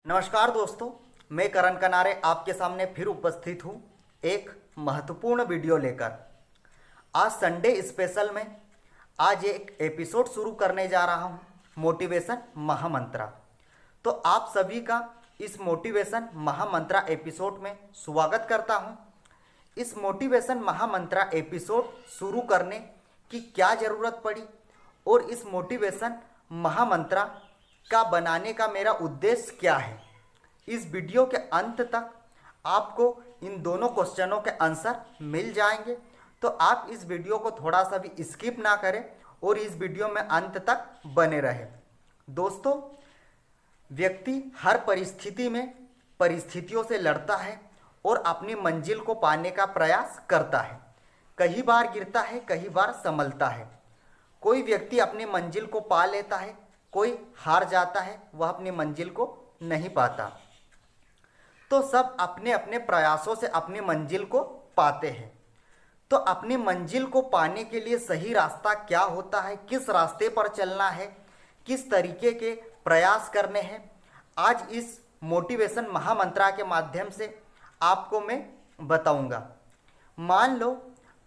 नमस्कार दोस्तों, मैं करण कनारे आपके सामने फिर उपस्थित हूँ एक महत्वपूर्ण वीडियो लेकर। आज संडे स्पेशल में आज एक एपिसोड शुरू करने जा रहा हूँ, मोटिवेशन महामंत्रा। तो आप सभी का इस मोटिवेशन महामंत्रा एपिसोड में स्वागत करता हूँ। इस मोटिवेशन महामंत्रा एपिसोड शुरू करने की क्या ज़रूरत पड़ी और इस मोटिवेशन महामंत्रा का बनाने का मेरा उद्देश्य क्या है, इस वीडियो के अंत तक आपको इन दोनों क्वेश्चनों के आंसर मिल जाएंगे। तो आप इस वीडियो को थोड़ा सा भी स्किप ना करें और इस वीडियो में अंत तक बने रहें। दोस्तों, व्यक्ति हर परिस्थिति में परिस्थितियों से लड़ता है और अपनी मंजिल को पाने का प्रयास करता है। कई बार गिरता है, कई बार संभलता है। कोई व्यक्ति अपनी मंजिल को पा लेता है, कोई हार जाता है, वह अपनी मंजिल को नहीं पाता। तो सब अपने अपने प्रयासों से अपनी मंजिल को पाते हैं। तो अपनी मंजिल को पाने के लिए सही रास्ता क्या होता है, किस रास्ते पर चलना है, किस तरीके के प्रयास करने हैं, आज इस मोटिवेशन महामंत्रा के माध्यम से आपको मैं बताऊंगा। मान लो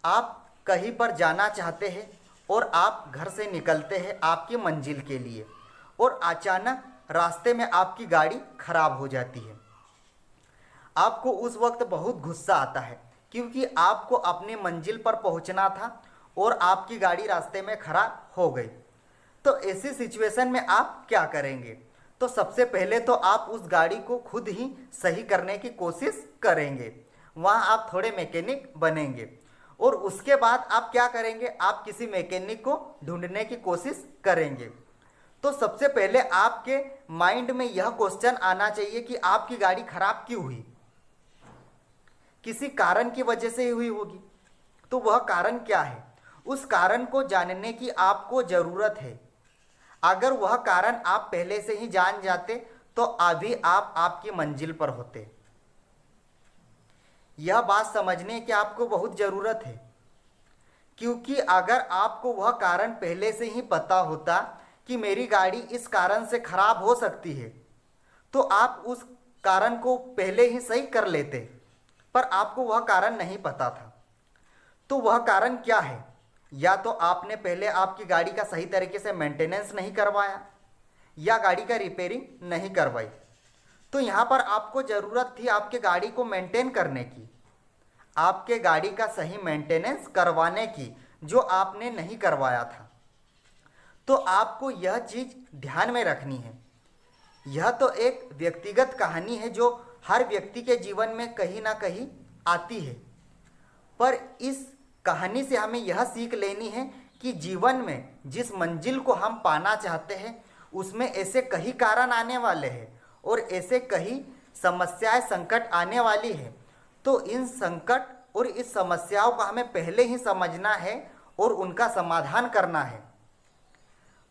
आप कहीं पर जाना चाहते हैं और आप घर से निकलते हैं आपकी मंजिल के लिए और अचानक रास्ते में आपकी गाड़ी खराब हो जाती है। आपको उस वक्त बहुत गुस्सा आता है क्योंकि आपको अपनी मंजिल पर पहुंचना था और आपकी गाड़ी रास्ते में खराब हो गई। तो ऐसी सिचुएशन में आप क्या करेंगे? तो सबसे पहले तो आप उस गाड़ी को खुद ही सही करने की कोशिश करेंगे, वहाँ आप थोड़े मैकेनिक बनेंगे और उसके बाद आप क्या करेंगे, आप किसी मैकेनिक को ढूंढने की कोशिश करेंगे। तो सबसे पहले आपके माइंड में यह क्वेश्चन आना चाहिए कि आपकी गाड़ी खराब क्यों हुई। किसी कारण की वजह से ही हुई होगी। तो वह कारण क्या है, उस कारण को जानने की आपको ज़रूरत है। अगर वह कारण आप पहले से ही जान जाते तो अभी आप आपकी मंजिल पर होते। यह बात समझने की आपको बहुत ज़रूरत है, क्योंकि अगर आपको वह कारण पहले से ही पता होता कि मेरी गाड़ी इस कारण से खराब हो सकती है, तो आप उस कारण को पहले ही सही कर लेते, पर आपको वह कारण नहीं पता था। तो वह कारण क्या है? या तो आपने पहले आपकी गाड़ी का सही तरीके से मेंटेनेंस नहीं करवाया या गाड़ी का रिपेयरिंग नहीं करवाई। तो यहाँ पर आपको ज़रूरत थी आपके गाड़ी को मेंटेन करने की, आपके गाड़ी का सही मेंटेनेंस करवाने की, जो आपने नहीं करवाया था। तो आपको यह चीज़ ध्यान में रखनी है। यह तो एक व्यक्तिगत कहानी है जो हर व्यक्ति के जीवन में कहीं ना कहीं आती है, पर इस कहानी से हमें यह सीख लेनी है कि जीवन में जिस मंजिल को हम पाना चाहते हैं उसमें ऐसे कई कारण आने वाले हैं और ऐसे कई समस्याएं, संकट आने वाली है। तो इन संकट और इस समस्याओं को हमें पहले ही समझना है और उनका समाधान करना है।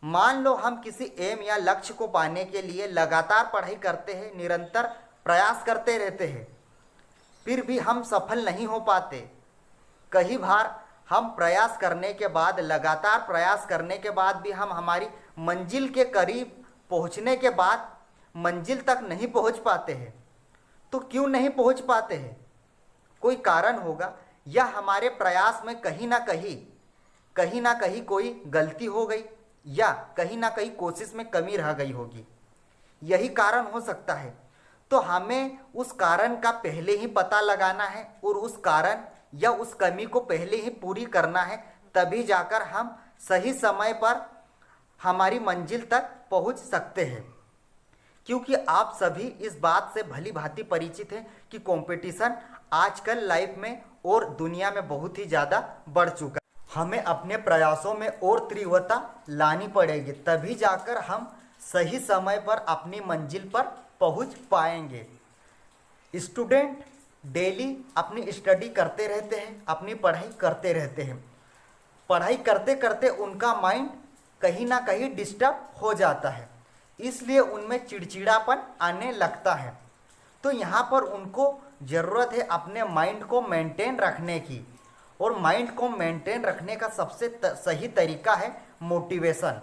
मान लो हम किसी एम या लक्ष्य को पाने के लिए लगातार पढ़ाई करते हैं, निरंतर प्रयास करते रहते हैं, फिर भी हम सफल नहीं हो पाते। कई बार हम प्रयास करने के बाद, लगातार प्रयास करने के बाद भी हम हमारी मंजिल के करीब पहुंचने के बाद मंजिल तक नहीं पहुंच पाते हैं। तो क्यों नहीं पहुंच पाते हैं? कोई कारण होगा, या हमारे प्रयास में कहीं ना कहीं कोई गलती हो गई या कहीं ना कहीं कोशिश में कमी रह गई होगी। यही कारण हो सकता है। तो हमें उस कारण का पहले ही पता लगाना है और उस कारण या उस कमी को पहले ही पूरी करना है, तभी जाकर हम सही समय पर हमारी मंजिल तक पहुंच सकते हैं। क्योंकि आप सभी इस बात से भली भांति परिचित हैं कि कंपटीशन आजकल लाइफ में और दुनिया में बहुत ही ज़्यादा बढ़ चुका है। हमें अपने प्रयासों में और तीव्रता लानी पड़ेगी, तभी जाकर हम सही समय पर अपनी मंजिल पर पहुंच पाएंगे। स्टूडेंट डेली अपनी स्टडी करते रहते हैं, अपनी पढ़ाई करते रहते हैं। पढ़ाई करते करते उनका माइंड कहीं ना कहीं डिस्टर्ब हो जाता है, इसलिए उनमें चिड़चिड़ापन आने लगता है। तो यहाँ पर उनको ज़रूरत है अपने माइंड को मेंटेन रखने की, और माइंड को मेंटेन रखने का सबसे सही तरीका है मोटिवेशन।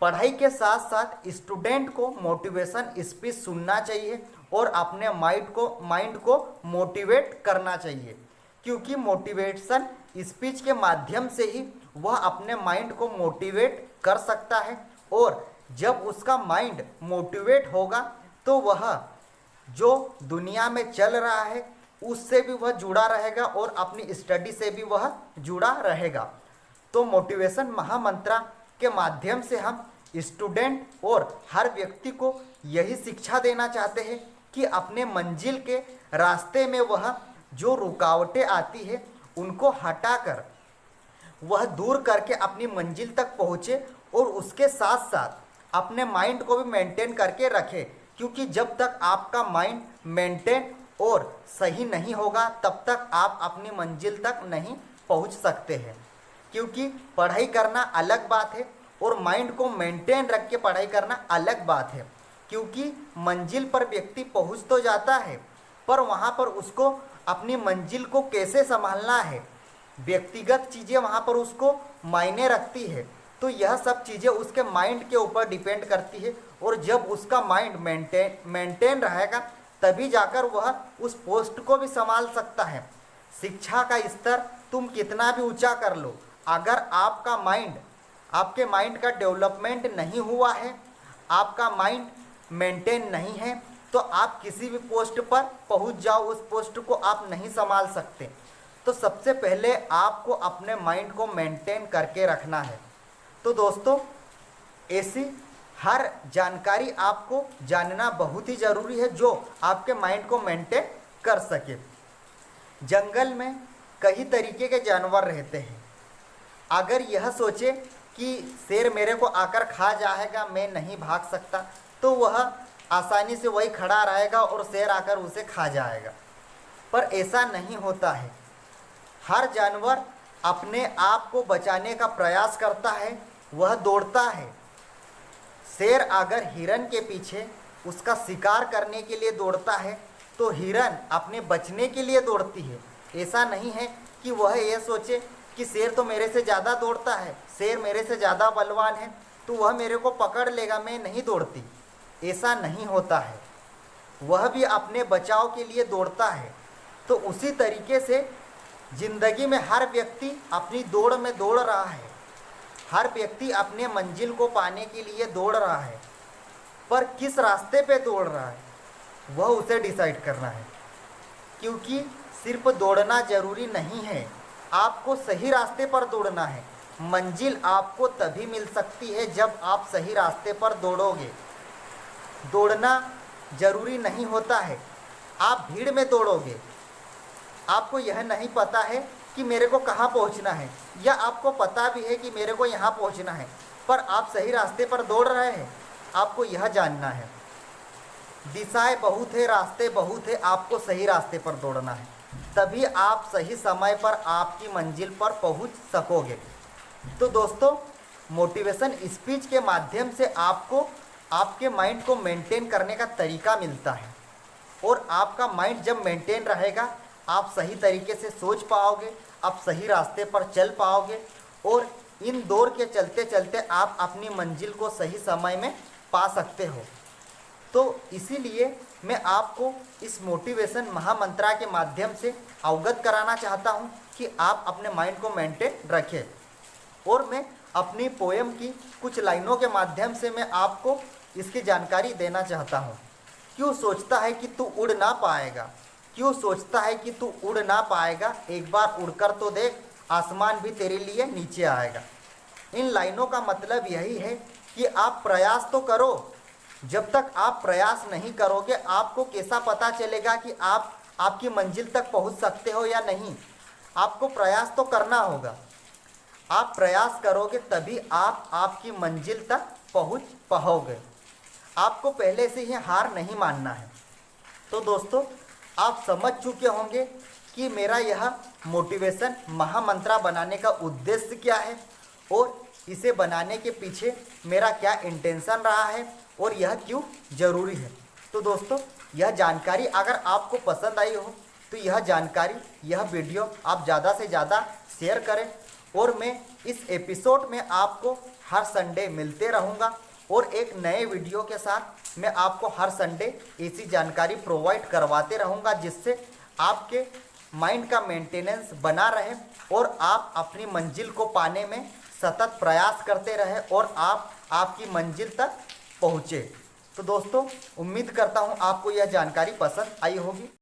पढ़ाई के साथ साथ स्टूडेंट को मोटिवेशन स्पीच सुनना चाहिए और अपने माइंड को मोटिवेट करना चाहिए, क्योंकि मोटिवेशन स्पीच के माध्यम से ही वह अपने माइंड को मोटिवेट कर सकता है। और जब उसका माइंड मोटिवेट होगा तो वह जो दुनिया में चल रहा है उससे भी वह जुड़ा रहेगा और अपनी स्टडी से भी वह जुड़ा रहेगा। तो मोटिवेशन महामंत्र के माध्यम से हम स्टूडेंट और हर व्यक्ति को यही शिक्षा देना चाहते हैं कि अपने मंजिल के रास्ते में वह जो रुकावटें आती है उनको हटाकर वह दूर करके अपनी मंजिल तक पहुँचे और उसके साथ साथ अपने माइंड को भी मेंटेन करके रखे, क्योंकि जब तक आपका माइंड मेंटेन और सही नहीं होगा तब तक आप अपनी मंजिल तक नहीं पहुंच सकते हैं। क्योंकि पढ़ाई करना अलग बात है और माइंड को मेंटेन रख के पढ़ाई करना अलग बात है। क्योंकि मंजिल पर व्यक्ति पहुंच तो जाता है पर वहां पर उसको अपनी मंजिल को कैसे संभालना है, व्यक्तिगत चीज़ें वहां पर उसको मायने रखती है। तो यह सब चीज़ें उसके माइंड के ऊपर डिपेंड करती है और जब उसका माइंड मेंटेन रहेगा तभी जाकर वह उस पोस्ट को भी संभाल सकता है। शिक्षा का स्तर तुम कितना भी ऊंचा कर लो, अगर आपके माइंड का डेवलपमेंट नहीं हुआ है, आपका माइंड मेंटेन नहीं है, तो आप किसी भी पोस्ट पर पहुंच जाओ, उस पोस्ट को आप नहीं संभाल सकते। तो सबसे पहले आपको अपने माइंड को मेंटेन करके रखना है। तो दोस्तों, ऐसी हर जानकारी आपको जानना बहुत ही ज़रूरी है जो आपके माइंड को मेंटेन कर सके। जंगल में कई तरीके के जानवर रहते हैं। अगर यह सोचे कि शेर मेरे को आकर खा जाएगा, मैं नहीं भाग सकता, तो वह आसानी से वही खड़ा रहेगा और शेर आकर उसे खा जाएगा। पर ऐसा नहीं होता है। हर जानवर अपने आप को बचाने का प्रयास करता है, वह दौड़ता है। शेर अगर हिरन के पीछे उसका शिकार करने के लिए दौड़ता है तो हिरन अपने बचने के लिए दौड़ती है। ऐसा नहीं है कि वह यह सोचे कि शेर तो मेरे से ज़्यादा दौड़ता है, शेर मेरे से ज़्यादा बलवान है तो वह मेरे को पकड़ लेगा, मैं नहीं दौड़ती। ऐसा नहीं होता है, वह भी अपने बचाव के लिए दौड़ता है। तो उसी तरीके से जिंदगी में हर व्यक्ति अपनी दौड़ में दौड़ रहा है, हर व्यक्ति अपने मंजिल को पाने के लिए दौड़ रहा है, पर किस रास्ते पे दौड़ रहा है वह उसे डिसाइड करना है। क्योंकि सिर्फ दौड़ना ज़रूरी नहीं है, आपको सही रास्ते पर दौड़ना है। मंजिल आपको तभी मिल सकती है जब आप सही रास्ते पर दौड़ोगे। दौड़ना ज़रूरी नहीं होता है, आप भीड़ में दौड़ोगे, आपको यह नहीं पता है कि मेरे को कहाँ पहुँचना है, या आपको पता भी है कि मेरे को यहाँ पहुँचना है, पर आप सही रास्ते पर दौड़ रहे हैं। आपको यह जानना है, दिशाएं बहुत है, रास्ते बहुत है, आपको सही रास्ते पर दौड़ना है, तभी आप सही समय पर आपकी मंजिल पर पहुँच सकोगे। तो दोस्तों, मोटिवेशन स्पीच के माध्यम से आपको आपके माइंड को मेंटेन करने का तरीका मिलता है और आपका माइंड जब मेंटेन रहेगा आप सही तरीके से सोच पाओगे, आप सही रास्ते पर चल पाओगे और इन दौर के चलते चलते आप अपनी मंजिल को सही समय में पा सकते हो। तो इसीलिए मैं आपको इस मोटिवेशन महामंत्रा के माध्यम से अवगत कराना चाहता हूं कि आप अपने माइंड को मेंटेन रखें। और मैं अपनी पोएम की कुछ लाइनों के माध्यम से मैं आपको इसकी जानकारी देना चाहता हूं। क्यों सोचता है कि तू उड़ ना पाएगा, क्यों सोचता है कि तू उड़ ना पाएगा, एक बार उड़कर तो देख, आसमान भी तेरे लिए नीचे आएगा। इन लाइनों का मतलब यही है कि आप प्रयास तो करो। जब तक आप प्रयास नहीं करोगे आपको कैसा पता चलेगा कि आप आपकी मंजिल तक पहुंच सकते हो या नहीं। आपको प्रयास तो करना होगा, आप प्रयास करोगे तभी आप आपकी मंजिल तक पहुंच पाओगे। आपको पहले से ही हार नहीं मानना है। तो दोस्तों, आप समझ चुके होंगे कि मेरा यह मोटिवेशन महामंत्रा बनाने का उद्देश्य क्या है और इसे बनाने के पीछे मेरा क्या इंटेंशन रहा है और यह क्यों ज़रूरी है। तो दोस्तों, यह जानकारी अगर आपको पसंद आई हो तो यह जानकारी, यह वीडियो आप ज़्यादा से ज़्यादा शेयर करें। और मैं इस एपिसोड में आपको हर संडे मिलते रहूँगा और एक नए वीडियो के साथ मैं आपको हर संडे ऐसी जानकारी प्रोवाइड करवाते रहूँगा जिससे आपके माइंड का मेंटेनेंस बना रहे और आप अपनी मंजिल को पाने में सतत प्रयास करते रहे और आप आपकी मंजिल तक पहुँचे। तो दोस्तों, उम्मीद करता हूँ आपको यह जानकारी पसंद आई होगी।